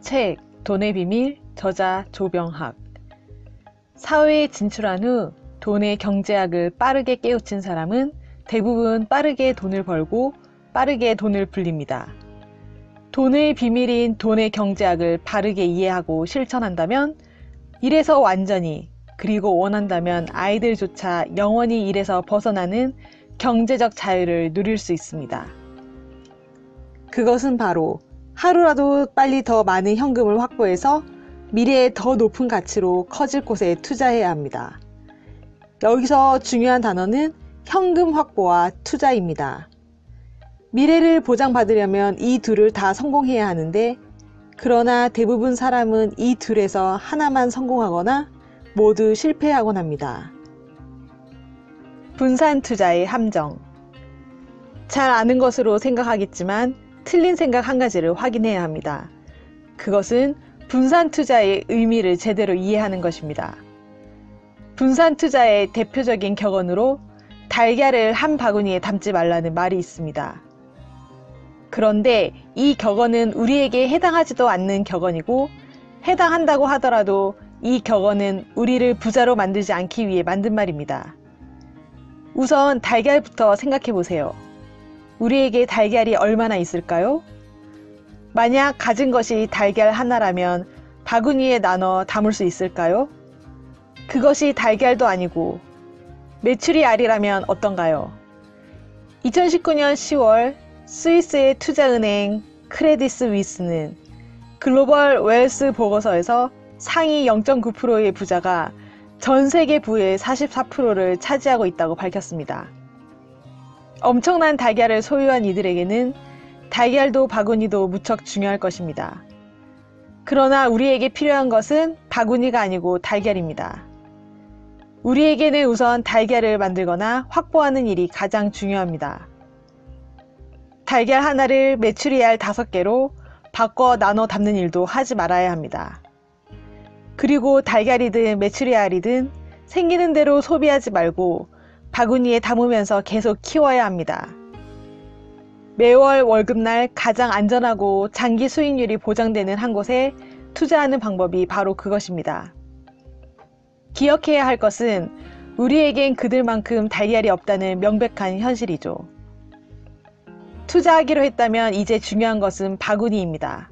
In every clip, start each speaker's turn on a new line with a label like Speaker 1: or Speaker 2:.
Speaker 1: 책 돈의 비밀, 저자 조병학. 사회에 진출한 후 돈의 경제학을 빠르게 깨우친 사람은 대부분 빠르게 돈을 벌고 빠르게 돈을 불립니다. 돈의 비밀인 돈의 경제학을 바르게 이해하고 실천한다면 일에서 완전히, 그리고 원한다면 아이들조차 영원히 일에서 벗어나는 경제적 자유를 누릴 수 있습니다. 그것은 바로 하루라도 빨리 더 많은 현금을 확보해서 미래에 더 높은 가치로 커질 곳에 투자해야 합니다. 여기서 중요한 단어는 현금 확보와 투자입니다. 미래를 보장받으려면 이 둘을 다 성공해야 하는데, 그러나 대부분 사람은 이 둘에서 하나만 성공하거나 모두 실패하곤 합니다. 분산 투자의 함정. 잘 아는 것으로 생각하겠지만 틀린 생각 한 가지를 확인해야 합니다. 그것은 분산 투자의 의미를 제대로 이해하는 것입니다. 분산 투자의 대표적인 격언으로 달걀을 한 바구니에 담지 말라는 말이 있습니다. 그런데 이 격언은 우리에게 해당하지도 않는 격언이고, 해당한다고 하더라도 이 격언은 우리를 부자로 만들지 않기 위해 만든 말입니다. 우선 달걀부터 생각해 보세요. 우리에게 달걀이 얼마나 있을까요? 만약 가진 것이 달걀 하나라면 바구니에 나눠 담을 수 있을까요? 그것이 달걀도 아니고 메추리 알이라면 어떤가요? 2019년 10월 스위스의 투자은행 크레디 스위스는 글로벌 웰스 보고서에서 상위 0.9%의 부자가 전 세계 부의 44%를 차지하고 있다고 밝혔습니다. 엄청난 달걀을 소유한 이들에게는 달걀도 바구니도 무척 중요할 것입니다. 그러나 우리에게 필요한 것은 바구니가 아니고 달걀입니다. 우리에게는 우선 달걀을 만들거나 확보하는 일이 가장 중요합니다. 달걀 하나를 메추리알 5개로 바꿔 나눠 담는 일도 하지 말아야 합니다. 그리고 달걀이든 메추리알이든 생기는 대로 소비하지 말고 바구니에 담으면서 계속 키워야 합니다. 매월 월급날 가장 안전하고 장기 수익률이 보장되는 한 곳에 투자하는 방법이 바로 그것입니다. 기억해야 할 것은 우리에겐 그들만큼 달걀이 없다는 명백한 현실이죠. 투자하기로 했다면 이제 중요한 것은 바구니입니다.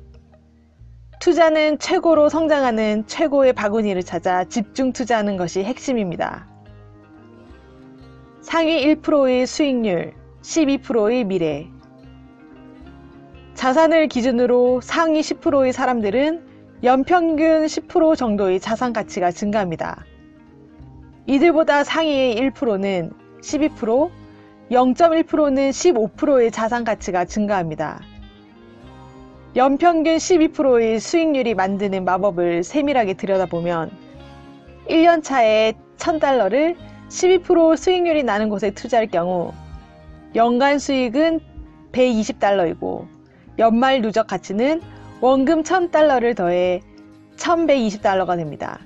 Speaker 1: 투자는 최고로 성장하는 최고의 바구니를 찾아 집중 투자하는 것이 핵심입니다. 상위 1%의 수익률, 12%의 미래. 자산을 기준으로 상위 10%의 사람들은 연평균 10% 정도의 자산 가치가 증가합니다. 이들보다 상위의 1%는 12%, 0.1%는 15%의 자산 가치가 증가합니다. 연평균 12%의 수익률이 만드는 마법을 세밀하게 들여다보면 1년 차에 $1000를 12% 수익률이 나는 곳에 투자할 경우 연간 수익은 $120이고 연말 누적 가치는 원금 $1000를 더해 $1120가 됩니다.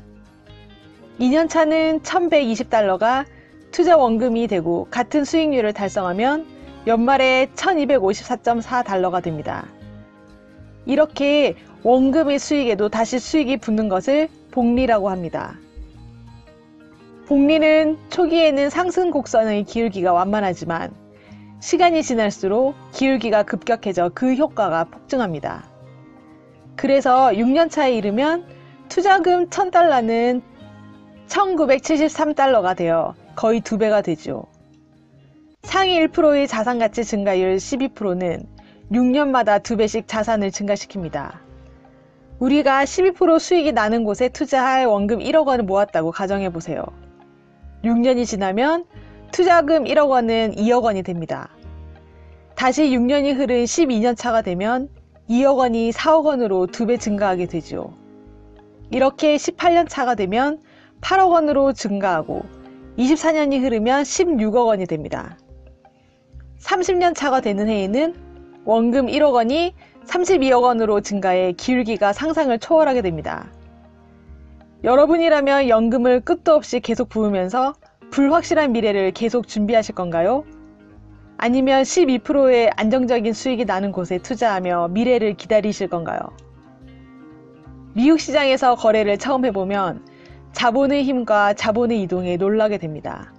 Speaker 1: 2년 차는 $1120가 투자 원금이 되고 같은 수익률을 달성하면 연말에 $1254.4가 됩니다. 이렇게 원금의 수익에도 다시 수익이 붙는 것을 복리라고 합니다. 복리는 초기에는 상승 곡선의 기울기가 완만하지만 시간이 지날수록 기울기가 급격해져 그 효과가 폭증합니다. 그래서 6년 차에 이르면 투자금 $1000는 $1973가 되어 거의 2배가 되죠. 상위 1%의 자산가치 증가율 12%는 6년마다 2배씩 자산을 증가시킵니다. 우리가 12% 수익이 나는 곳에 투자할 원금 1억 원을 모았다고 가정해보세요. 6년이 지나면 투자금 1억 원은 2억 원이 됩니다. 다시 6년이 흐른 12년 차가 되면 2억 원이 4억 원으로 2배 증가하게 되죠. 이렇게 18년 차가 되면 8억 원으로 증가하고 24년이 흐르면 16억 원이 됩니다. 30년 차가 되는 해에는 원금 1억 원이 32억 원으로 증가해 기울기가 상상을 초월하게 됩니다. 여러분이라면 연금을 끝도 없이 계속 부으면서 불확실한 미래를 계속 준비하실 건가요? 아니면 12%의 안정적인 수익이 나는 곳에 투자하며 미래를 기다리실 건가요? 미국 시장에서 거래를 처음 해보면 자본의 힘과 자본의 이동에 놀라게 됩니다.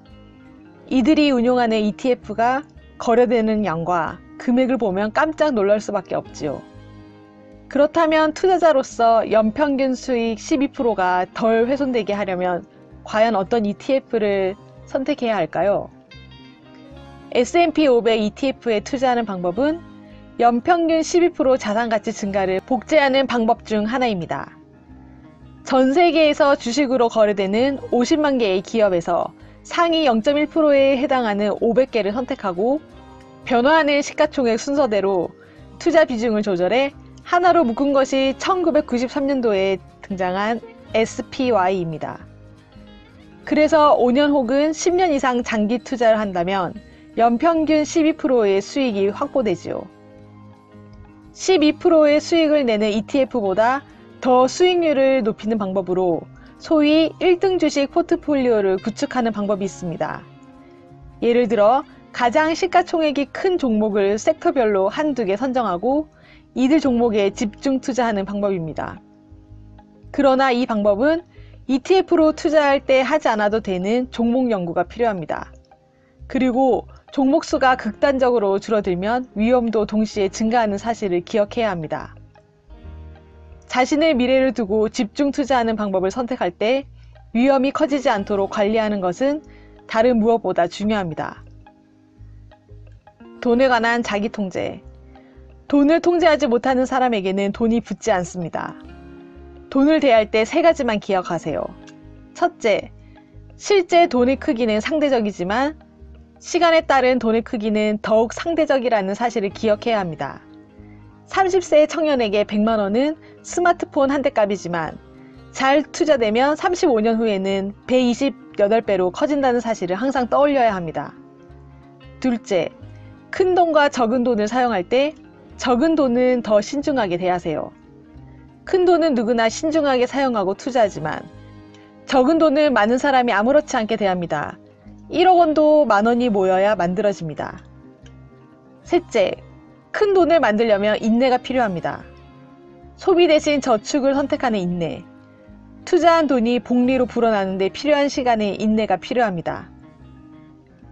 Speaker 1: 이들이 운용하는 ETF가 거래되는 양과 금액을 보면 깜짝 놀랄 수밖에 없지요. 그렇다면 투자자로서 연평균 수익 12%가 덜 훼손되게 하려면 과연 어떤 ETF를 선택해야 할까요? S&P 500 ETF에 투자하는 방법은 연평균 12% 자산가치 증가를 복제하는 방법 중 하나입니다. 전 세계에서 주식으로 거래되는 50만 개의 기업에서 상위 0.1%에 해당하는 500개를 선택하고 변화하는 시가총액 순서대로 투자 비중을 조절해 하나로 묶은 것이 1993년도에 등장한 SPY입니다. 그래서 5년 혹은 10년 이상 장기 투자를 한다면 연평균 12%의 수익이 확보되지요. 12%의 수익을 내는 ETF보다 더 수익률을 높이는 방법으로 소위 1등 주식 포트폴리오를 구축하는 방법이 있습니다. 예를 들어 가장 시가총액이 큰 종목을 섹터별로 한두 개 선정하고 이들 종목에 집중 투자하는 방법입니다. 그러나 이 방법은 ETF로 투자할 때 하지 않아도 되는 종목 연구가 필요합니다. 그리고 종목 수가 극단적으로 줄어들면 위험도 동시에 증가하는 사실을 기억해야 합니다. 자신의 미래를 두고 집중 투자하는 방법을 선택할 때 위험이 커지지 않도록 관리하는 것은 다른 무엇보다 중요합니다. 돈에 관한 자기 통제. 돈을 통제하지 못하는 사람에게는 돈이 붙지 않습니다. 돈을 대할 때 세 가지만 기억하세요. 첫째, 실제 돈의 크기는 상대적이지만 시간에 따른 돈의 크기는 더욱 상대적이라는 사실을 기억해야 합니다. 30세 청년에게 100만 원은 스마트폰 한 대 값이지만 잘 투자되면 35년 후에는 128배로 커진다는 사실을 항상 떠올려야 합니다. 둘째, 큰 돈과 적은 돈을 사용할 때 적은 돈은 더 신중하게 대하세요. 큰 돈은 누구나 신중하게 사용하고 투자하지만 적은 돈은 많은 사람이 아무렇지 않게 대합니다. 1억 원도 만 원이 모여야 만들어집니다. 셋째, 큰 돈을 만들려면 인내가 필요합니다. 소비 대신 저축을 선택하는 인내. 투자한 돈이 복리로 불어나는 데 필요한 시간에 인내가 필요합니다.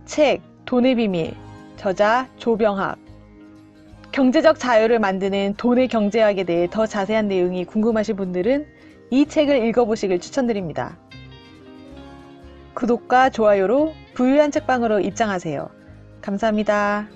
Speaker 1: 책, 돈의 비밀, 저자 조병학. 경제적 자유를 만드는 돈의 경제학에 대해 더 자세한 내용이 궁금하신 분들은 이 책을 읽어보시길 추천드립니다. 구독과 좋아요로 부유한 책방으로 입장하세요. 감사합니다.